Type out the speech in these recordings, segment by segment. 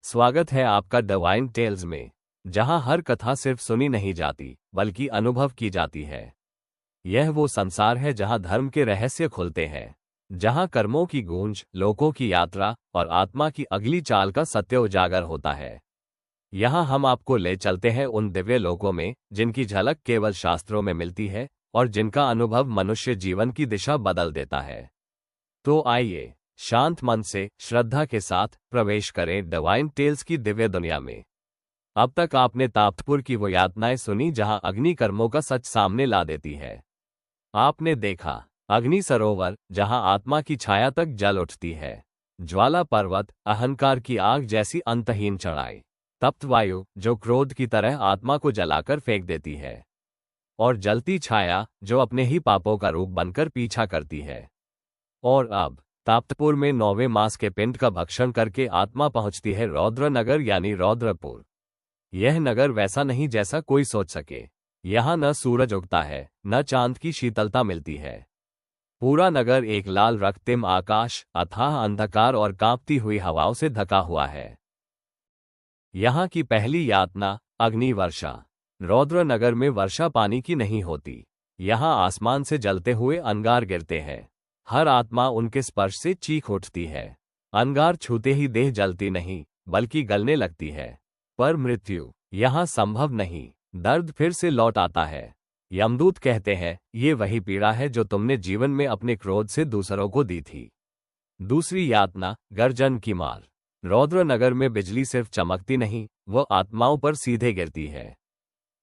स्वागत है आपका डिवाइन टेल्स में, जहां हर कथा सिर्फ सुनी नहीं जाती बल्कि अनुभव की जाती है। यह वो संसार है जहां धर्म के रहस्य खुलते हैं, जहां कर्मों की गूंज, लोकों की यात्रा और आत्मा की अगली चाल का सत्य उजागर होता है। यहां हम आपको ले चलते हैं उन दिव्य लोकों में जिनकी झलक केवल शास्त्रों में मिलती है और जिनका अनुभव मनुष्य जीवन की दिशा बदल देता है। तो आइए शांत मन से, श्रद्धा के साथ प्रवेश करें डिवाइन टेल्स की दिव्य दुनिया में। अब तक आपने ताप्तपुर की वो यातनाएं सुनी जहां अग्नि कर्मों का सच सामने ला देती है। आपने देखा अग्नि सरोवर जहां आत्मा की छाया तक जल उठती है, ज्वाला पर्वत अहंकार की आग जैसी अंतहीन चढ़ाई, तप्त वायु जो क्रोध की तरह आत्मा को जलाकर फेंक देती है, और जलती छाया जो अपने ही पापों का रूप बनकर पीछा करती है। और अब ताप्तपुर में 9वें मास के पिंड का भक्षण करके आत्मा पहुंचती है रौद्र नगर यानी रौद्रपुर। यह नगर वैसा नहीं जैसा कोई सोच सके। यहां न सूरज उगता है, न चांद की शीतलता मिलती है। पूरा नगर एक लाल रक्तिम आकाश, अथाह अंधकार और कांपती हुई हवाओं से ढका हुआ है। यहां की पहली यातना अग्नि वर्षा। रौद्र नगर में वर्षा पानी की नहीं होती। यहां आसमान से जलते हुए अंगार गिरते हैं। हर आत्मा उनके स्पर्श से चीख उठती है। अंगार छूते ही देह जलती नहीं बल्कि गलने लगती है। पर मृत्यु यहां संभव नहीं। दर्द फिर से लौट आता है। यमदूत कहते हैं, ये वही पीड़ा है जो तुमने जीवन में अपने क्रोध से दूसरों को दी थी। दूसरी यातना गर्जन की मार। रौद्र नगर में बिजली सिर्फ चमकती नहीं, वह आत्माओं पर सीधे गिरती है।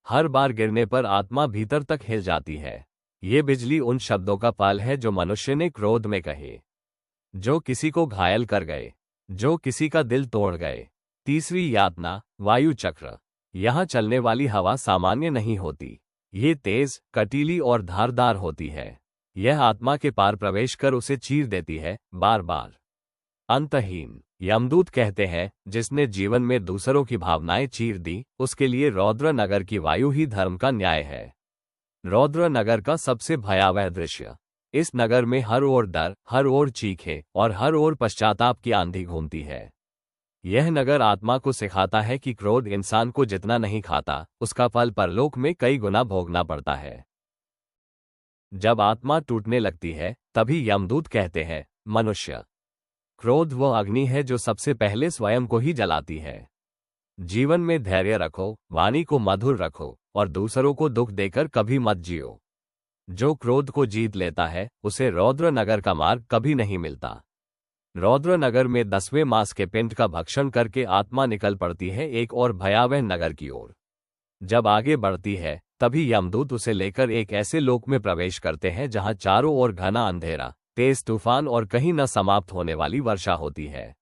हर बार गिरने पर आत्मा भीतर तक हिल जाती है। ये बिजली उन शब्दों का फल है जो मनुष्य ने क्रोध में कहे, जो किसी को घायल कर गए, जो किसी का दिल तोड़ गए। तीसरी यातना वायु चक्र। यहां चलने वाली हवा सामान्य नहीं होती। ये तेज, कटीली और धारदार होती है। यह आत्मा के पार प्रवेश कर उसे चीर देती है, बार बार। अंतहीन। यमदूत कहते हैं, जिसने जीवन में दूसरों की भावनाएं चीर दी, उसके लिए रौद्र नगर की वायु ही धर्म का न्याय है। रौद्र नगर का सबसे भयावह दृश्य। इस नगर में हर ओर डर, हर ओर चीखें और हर ओर पश्चाताप की आंधी घूमती है। यह नगर आत्मा को सिखाता है कि क्रोध इंसान को जितना नहीं खाता, उसका फल परलोक में कई गुना भोगना पड़ता है। जब आत्मा टूटने लगती है, तभी यमदूत कहते हैं, मनुष्य, क्रोध वह अग्नि है जो सबसे पहले स्वयं को ही जलाती है। जीवन में धैर्य रखो, वाणी को मधुर रखो और दूसरों को दुख देकर कभी मत जियो। जो क्रोध को जीत लेता है, उसे रौद्र नगर का मार्ग कभी नहीं मिलता। रौद्र नगर में 10वें मास के पिंड का भक्षण करके आत्मा निकल पड़ती है एक और भयावह नगर की ओर। जब आगे बढ़ती है, तभी यमदूत उसे लेकर एक ऐसे लोक में प्रवेश करते हैं जहां चारों ओर घना अंधेरा, तेज तूफान और कहीं न समाप्त होने वाली वर्षा होती है।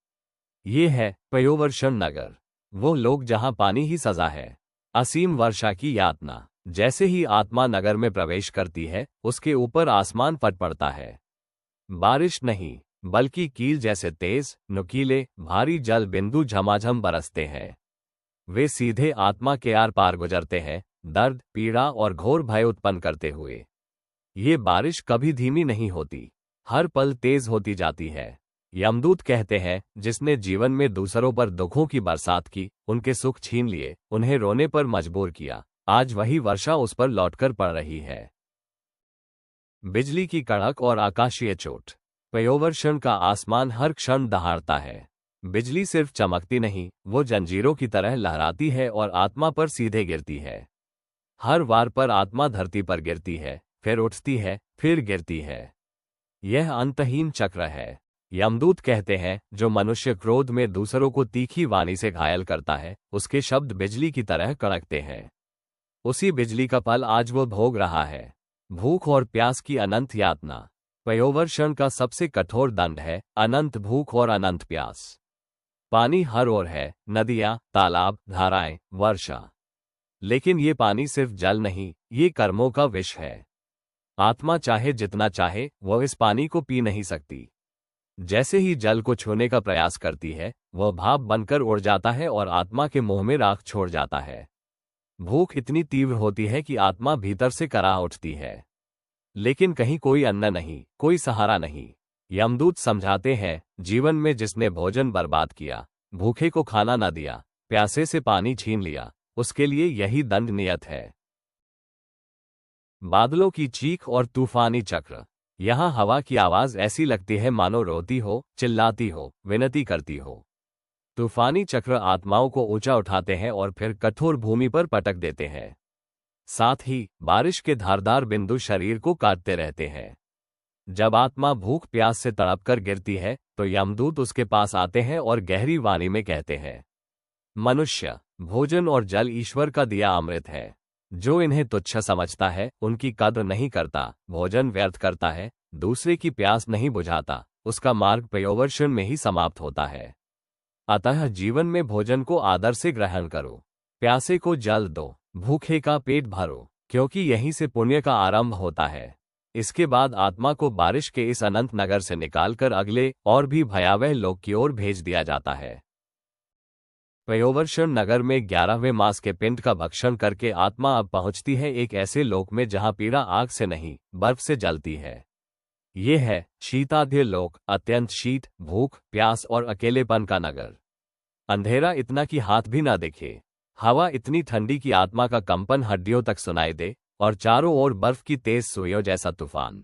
ये है पयोवर्षण नगर, वो लोक जहां पानी ही सजा है। असीम वर्षा की यातना। जैसे ही आत्मा नगर में प्रवेश करती है, उसके ऊपर आसमान फट पड़ता है। बारिश नहीं, बल्कि कील जैसे तेज, नुकीले, भारी जल बिंदु झमाझम बरसते हैं। वे सीधे आत्मा के आर पार गुजरते हैं, दर्द, पीड़ा और घोर भय उत्पन्न करते हुए। ये बारिश कभी धीमी नहीं होती, हर पल तेज होती जाती है। यमदूत कहते हैं, जिसने जीवन में दूसरों पर दुखों की बरसात की, उनके सुख छीन लिए, उन्हें रोने पर मजबूर किया, आज वही वर्षा उस पर लौटकर पड़ रही है। बिजली की कड़क और आकाशीय चोट। पयोवर्षण का आसमान हर क्षण दहाड़ता है। बिजली सिर्फ चमकती नहीं, वो जंजीरों की तरह लहराती है और आत्मा पर सीधे गिरती है। हर वार पर आत्मा धरती पर गिरती है, फिर उठती है, फिर गिरती है। यह अंतहीन चक्र है। यमदूत कहते हैं, जो मनुष्य क्रोध में दूसरों को तीखी वाणी से घायल करता है, उसके शब्द बिजली की तरह कड़कते हैं। उसी बिजली का फल आज वो भोग रहा है। भूख और प्यास की अनंत यातना। पयोवर्षण का सबसे कठोर दंड है अनंत भूख और अनंत प्यास। पानी हर ओर है, नदियां, तालाब, धाराएं, वर्षा। लेकिन ये पानी सिर्फ जल नहीं, ये कर्मों का विष है। आत्मा चाहे जितना चाहे, वह इस पानी को पी नहीं सकती। जैसे ही जल को छूने का प्रयास करती है, वह भाप बनकर उड़ जाता है और आत्मा के मुंह में राख छोड़ जाता है। भूख इतनी तीव्र होती है कि आत्मा भीतर से कराह उठती है, लेकिन कहीं कोई अन्न नहीं, कोई सहारा नहीं। यमदूत समझाते हैं, जीवन में जिसने भोजन बर्बाद किया, भूखे को खाना न दिया, प्यासे से पानी छीन लिया, उसके लिए यही दंड नियत है। बादलों की चीख और तूफानी चक्र। यहाँ हवा की आवाज ऐसी लगती है मानो रोती हो, चिल्लाती हो, विनती करती हो। तूफानी चक्र आत्माओं को ऊंचा उठाते हैं और फिर कठोर भूमि पर पटक देते हैं। साथ ही बारिश के धारदार बिंदु शरीर को काटते रहते हैं। जब आत्मा भूख प्यास से तड़पकर गिरती है तो यमदूत उसके पास आते हैं और गहरी वाणी में कहते हैं, मनुष्य, भोजन और जल ईश्वर का दिया अमृत है। जो इन्हें तुच्छ समझता है, उनकी कद्र नहीं करता, भोजन व्यर्थ करता है, दूसरे की प्यास नहीं बुझाता, उसका मार्ग पयोवर्षण में ही समाप्त होता है। अतः जीवन में भोजन को आदर से ग्रहण करो, प्यासे को जल दो, भूखे का पेट भरो, क्योंकि यहीं से पुण्य का आरंभ होता है। इसके बाद आत्मा को बारिश के इस अनंत नगर से निकालकर अगले और भी भयावह लोक की ओर भेज दिया जाता है। पयोवर्षण नगर में 11वें मास के पिंड का भक्षण करके आत्मा अब पहुंचती है एक ऐसे लोक में जहां पीड़ा आग से नहीं, बर्फ से जलती है। ये है शीताध्य लोक, अत्यंत शीत, भूख, प्यास और अकेलेपन का नगर। अंधेरा इतना कि हाथ भी ना दिखे, हवा इतनी ठंडी कि आत्मा का कंपन हड्डियों तक सुनाई दे, और चारों ओर बर्फ की तेज सुइयों जैसा तूफान।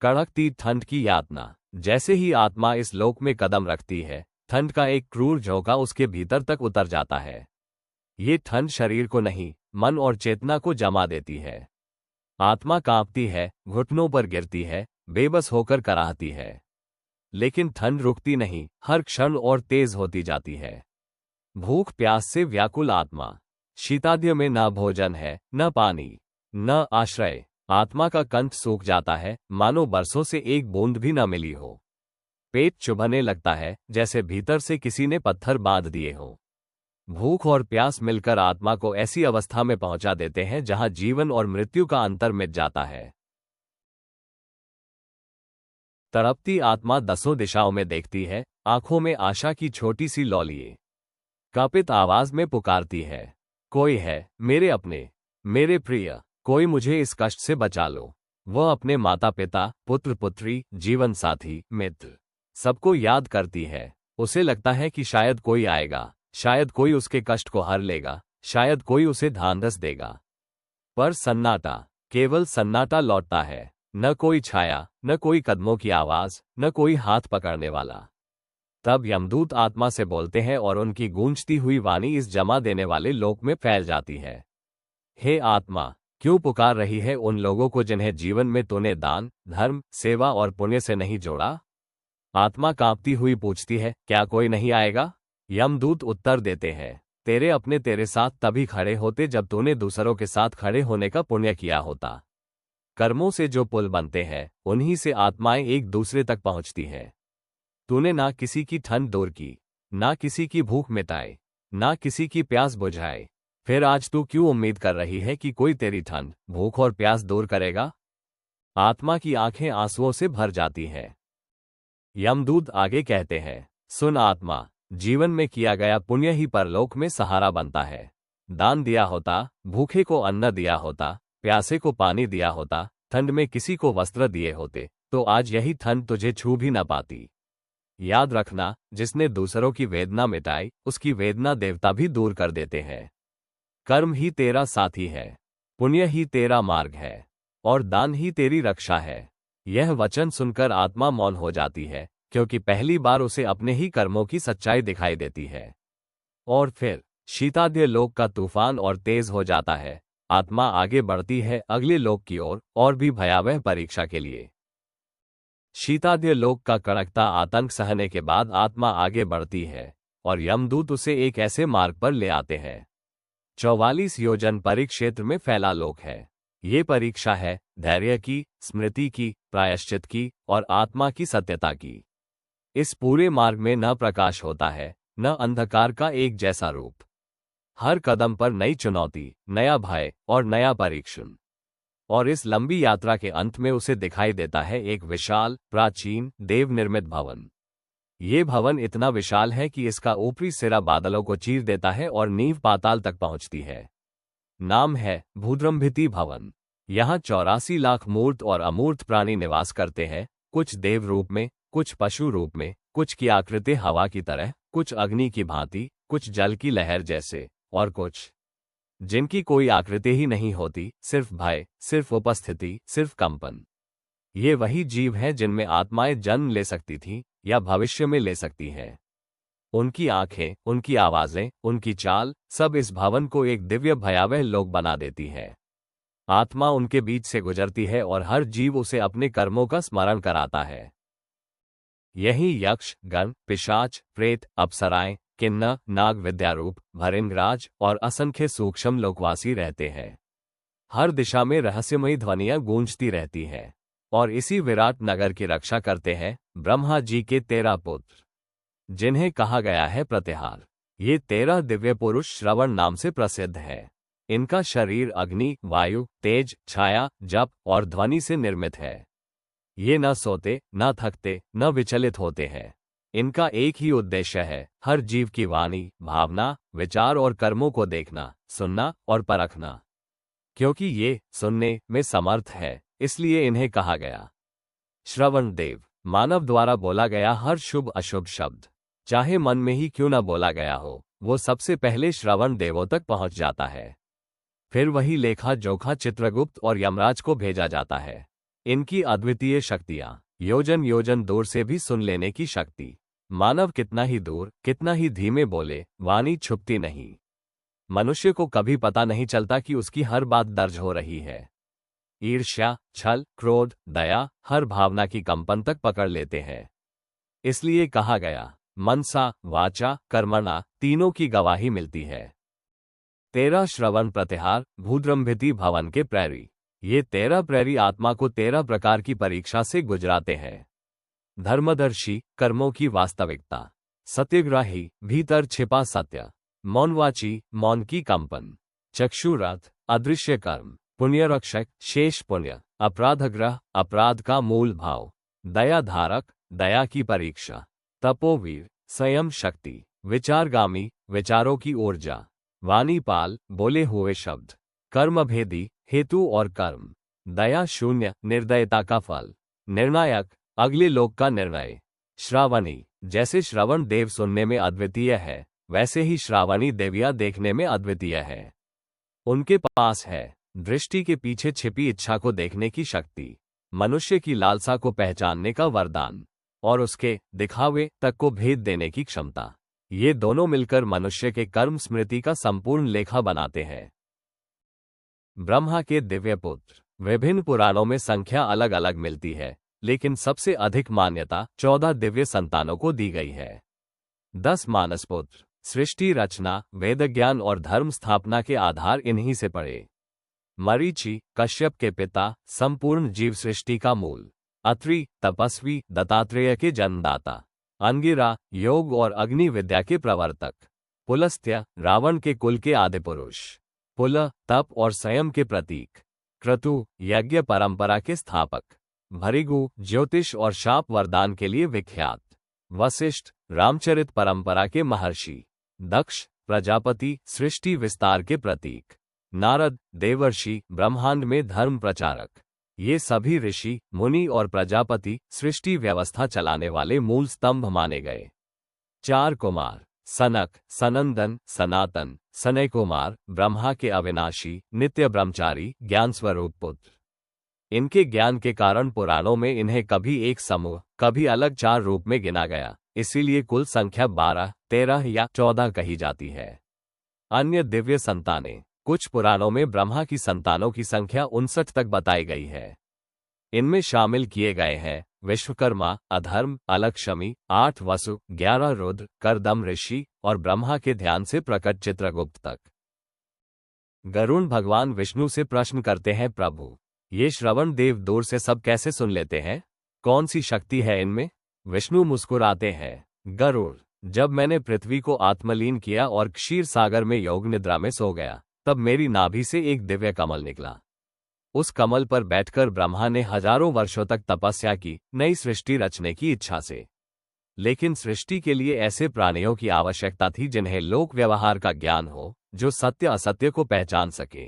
कड़कती ठंड की यातना। जैसे ही आत्मा इस लोक में कदम रखती है, ठंड का एक क्रूर झोंका उसके भीतर तक उतर जाता है। ये ठंड शरीर को नहीं, मन और चेतना को जमा देती है। आत्मा कांपती है, घुटनों पर गिरती है, बेबस होकर कराहती है। लेकिन ठंड रुकती नहीं, हर क्षण और तेज होती जाती है। भूख प्यास से व्याकुल आत्मा। शीताद्य में न भोजन है, न पानी, न आश्रय। आत्मा का कंठ सूख जाता है, मानो बरसों से एक बूंद भी न मिली हो। पेट चुभने लगता है, जैसे भीतर से किसी ने पत्थर बांध दिए हो। भूख और प्यास मिलकर आत्मा को ऐसी अवस्था में पहुंचा देते हैं जहां जीवन और मृत्यु का अंतर मिट जाता है। तड़पती आत्मा दसों दिशाओं में देखती है, आंखों में आशा की छोटी सी लौलिए कापित आवाज में पुकारती है, कोई है, मेरे अपने, मेरे प्रिय, कोई मुझे इस कष्ट से बचा लो। वह अपने माता पिता, पुत्र पुत्री, जीवन साथी, मित्र सबको याद करती है। उसे लगता है कि शायद कोई आएगा, शायद कोई उसके कष्ट को हर लेगा, शायद कोई उसे ढांढस देगा। पर सन्नाटा, केवल सन्नाटा लौटता है। न कोई छाया, न कोई कदमों की आवाज, न कोई हाथ पकड़ने वाला। तब यमदूत आत्मा से बोलते हैं और उनकी गूंजती हुई वाणी इस जमा देने वाले लोक में फैल जाती है। हे आत्मा, क्यों पुकार रही है उन लोगों को जिन्हें जीवन में तूने दान, धर्म, सेवा और पुण्य से नहीं जोड़ा? आत्मा कांपती हुई पूछती है, क्या कोई नहीं आएगा? यमदूत उत्तर देते हैं, तेरे अपने तेरे साथ तभी खड़े होते जब तूने दूसरों के साथ खड़े होने का पुण्य किया होता। कर्मों से जो पुल बनते हैं, उन्हीं से आत्माएं एक दूसरे तक पहुंचती हैं। तूने ना किसी की ठंड दूर की, ना किसी की भूख मिटाए, ना किसी की प्यास बुझाए, फिर आज तू क्यों उम्मीद कर रही है कि कोई तेरी ठंड, भूख और प्यास दूर करेगा? आत्मा की आंखें आंसुओं से भर जाती हैं। यमदूत आगे कहते हैं, सुन आत्मा, जीवन में किया गया पुण्य ही परलोक में सहारा बनता है। दान दिया होता, भूखे को अन्न दिया होता, प्यासे को पानी दिया होता, ठंड में किसी को वस्त्र दिए होते, तो आज यही ठंड तुझे छू भी न पाती। याद रखना, जिसने दूसरों की वेदना मिटाई, उसकी वेदना देवता भी दूर कर देते हैं। कर्म ही तेरा साथी है, पुण्य ही तेरा मार्ग है, और दान ही तेरी रक्षा है। यह वचन सुनकर आत्मा मौन हो जाती है, क्योंकि पहली बार उसे अपने ही कर्मों की सच्चाई दिखाई देती है। और फिर शीताद्य लोक का तूफान और तेज हो जाता है। आत्मा आगे बढ़ती है अगले लोक की ओर, और भी भयावह परीक्षा के लिए। शीताद्य लोक का कड़कता आतंक सहने के बाद आत्मा आगे बढ़ती है, और यमदूत उसे एक ऐसे मार्ग पर ले आते हैं। 44 योजन परिक्षेत्र में फैला लोक है। ये परीक्षा है धैर्य की, स्मृति की, प्रायश्चित की और आत्मा की सत्यता की। इस पूरे मार्ग में न प्रकाश होता है, न अंधकार का एक जैसा रूप। हर कदम पर नई चुनौती, नया भय और नया परीक्षण। और इस लंबी यात्रा के अंत में उसे दिखाई देता है एक विशाल, प्राचीन, देव निर्मित भवन। ये भवन इतना विशाल है कि इसका ऊपरी सिरा बादलों को चीर देता है और नींव पाताल तक पहुंचती है। नाम है भूद्रंभिति भवन। यहाँ 84 लाख मूर्त और अमूर्त प्राणी निवास करते हैं, कुछ देव रूप में, कुछ पशु रूप में, कुछ की आकृति हवा की तरह, कुछ अग्नि की भांति, कुछ जल की लहर जैसे, और कुछ जिनकी कोई आकृति ही नहीं होती, सिर्फ भय, सिर्फ उपस्थिति, सिर्फ कंपन। ये वही जीव हैं जिनमें आत्माएं जन्म ले सकती थीं या भविष्य में ले सकती हैं। उनकी आंखें, उनकी आवाजें, उनकी चाल, सब इस भवन को एक दिव्य भयावह लोक बना देती है। आत्मा उनके बीच से गुजरती है और हर जीव उसे अपने कर्मों का स्मरण कराता है। यही यक्ष, गण, पिशाच, प्रेत, अप्सराएं, किन्नर, नाग, विद्यारूप, भरिंगराज और असंख्य सूक्ष्म लोकवासी रहते हैं। हर दिशा में रहस्यमयी ध्वनियां गूंजती रहती हैं और इसी विराट नगर की रक्षा करते हैं ब्रह्मा जी के 13 पुत्र, जिन्हें कहा गया है प्रतिहार। ये 13 दिव्य पुरुष श्रवण नाम से प्रसिद्ध है। इनका शरीर अग्नि, वायु, तेज, छाया, जप और ध्वनि से निर्मित है। ये न सोते, न थकते, न विचलित होते हैं। इनका एक ही उद्देश्य है, हर जीव की वाणी, भावना, विचार और कर्मों को देखना, सुनना और परखना। क्योंकि ये सुनने में समर्थ है, इसलिए इन्हें कहा गया श्रवण देव। मानव द्वारा बोला गया हर शुभ अशुभ शब्द, चाहे मन में ही क्यों न बोला गया हो, वो सबसे पहले श्रवण देवों तक पहुंच जाता है। फिर वही लेखा जोखा चित्रगुप्त और यमराज को भेजा जाता है। इनकी अद्वितीय शक्तियां, योजन योजन दूर से भी सुन लेने की शक्ति। मानव कितना ही दूर, कितना ही धीमे बोले, वाणी छुपती नहीं। मनुष्य को कभी पता नहीं चलता कि उसकी हर बात दर्ज हो रही है। ईर्ष्या, छल, क्रोध, दया, हर भावना की कंपन तक पकड़ लेते हैं। इसलिए कहा गया मनसा, वाचा, कर्मणा, तीनों की गवाही मिलती है। 13 श्रवण प्रतिहार भूद्रंभिति भवन के प्रैरी। ये 13 प्रैरी आत्मा को 13 प्रकार की परीक्षा से गुजराते हैं। धर्मदर्शी, कर्मों की वास्तविकता। सत्यग्राही, भीतर छिपा सत्य। मौनवाची, मौन की कंपन। चक्षुरथ, अदृश्य कर्म। पुण्यरक्षक, शेष पुण्य। अपराधग्रह, अपराध का मूल भाव। दयाधारक, दया की परीक्षा। तपोवीर, संयम शक्ति। विचारगामी, विचारों की ऊर्जा। वाणीपाल, बोले हुए शब्द। कर्मभेदी, हेतु और कर्म। दया शून्य, निर्दयता का फल। निर्णायक, अगले लोक का निर्णय। श्रावणी, जैसे श्रवण देव सुनने में अद्वितीय है, वैसे ही श्रावणी देवियां देखने में अद्वितीय है। उनके पास है दृष्टि के पीछे छिपी इच्छा को देखने की शक्ति, मनुष्य की लालसा को पहचानने का वरदान और उसके दिखावे तक को भेद देने की क्षमता। ये दोनों मिलकर मनुष्य के कर्म स्मृति का संपूर्ण लेखा बनाते हैं। ब्रह्मा के दिव्य पुत्र। विभिन्न पुराणों में संख्या अलग अलग मिलती है, लेकिन सबसे अधिक मान्यता 14 दिव्य संतानों को दी गई है। 10 मानसपुत्र। सृष्टि रचना, वेद ज्ञान और धर्म स्थापना के आधार इन्हीं से पड़े। मरीचि, कश्यप के पिता, संपूर्ण जीव सृष्टि का मूल। अत्रि, तपस्वी, दत्तात्रेय के जन्मदाता। अंगिरा, योग और अग्नि विद्या के प्रवर्तक। पुलस्त्य, रावण के कुल के आदिपुरुष। पुल, तप और संयम के प्रतीक। क्रतु, यज्ञ परंपरा के स्थापक। भृगु, ज्योतिष और शाप वरदान के लिए विख्यात। वशिष्ठ, रामचरित परंपरा के महर्षि। दक्ष, प्रजापति, सृष्टि विस्तार के प्रतीक। नारद, देवर्षि, ब्रह्मांड में धर्म प्रचारक। ये सभी ऋषि, मुनि और प्रजापति सृष्टि व्यवस्था चलाने वाले मूल स्तंभ माने गए। 4 कुमार। सनक, सनंदन, सनातन, सनय कुमार, ब्रह्मा के अविनाशी, नित्य ब्रह्मचारी, ज्ञान स्वरूप पुत्र। इनके ज्ञान के कारण पुराणों में इन्हें कभी एक समूह, कभी अलग 4 रूप में गिना गया, इसीलिए कुल संख्या 12, 13 या 14 कही जाती है। अन्य दिव्य संतानें। कुछ पुराणों में ब्रह्मा की संतानों की संख्या 59 तक बताई गई है। इनमें शामिल किए गए हैं विश्वकर्मा, अधर्म, अलक्षमी, 8 वसु, 11 रुद्र, करदम ऋषि और ब्रह्मा के ध्यान से प्रकट चित्रगुप्त तक। गरुण भगवान विष्णु से प्रश्न करते हैं, प्रभु, ये श्रवण देव दूर से सब कैसे सुन लेते हैं? कौन सी शक्ति है इनमें? विष्णु मुस्कुराते हैं, गरुड़, जब मैंने पृथ्वी को आत्मलीन किया और क्षीर सागर में योग निद्रा में सो गया, तब मेरी नाभि से एक दिव्य कमल निकला। उस कमल पर बैठकर ब्रह्मा ने हजारों वर्षों तक तपस्या की, नई सृष्टि रचने की इच्छा से। लेकिन सृष्टि के लिए ऐसे प्राणियों की आवश्यकता थी जिन्हें लोक व्यवहार का ज्ञान हो, जो सत्य असत्य को पहचान सके,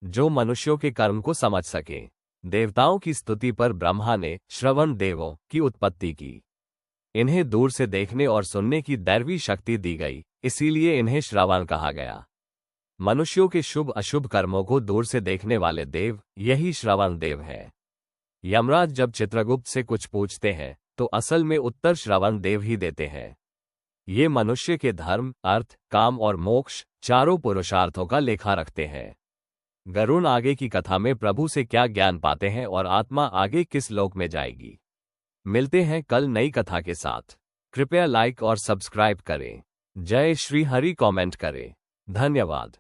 जो मनुष्यों के कर्म को समझ सके। देवताओं की स्तुति पर ब्रह्मा ने श्रवण देवों की उत्पत्ति की। इन्हें दूर से देखने और सुनने की दैवी शक्ति दी गई, इसीलिए इन्हें श्रवण कहा गया। मनुष्यों के शुभ अशुभ कर्मों को दूर से देखने वाले देव यही श्रवण देव है। यमराज जब चित्रगुप्त से कुछ पूछते हैं तो असल में उत्तर श्रवण देव ही देते हैं। ये मनुष्य के धर्म, अर्थ, काम और मोक्ष चारों पुरुषार्थों का लेखा रखते हैं। गरुण आगे की कथा में प्रभु से क्या ज्ञान पाते हैं और आत्मा आगे किस लोक में जाएगी। मिलते हैं कल नई कथा के साथ। कृपया लाइक और सब्सक्राइब करें। जय श्री हरि कमेंट करें। धन्यवाद।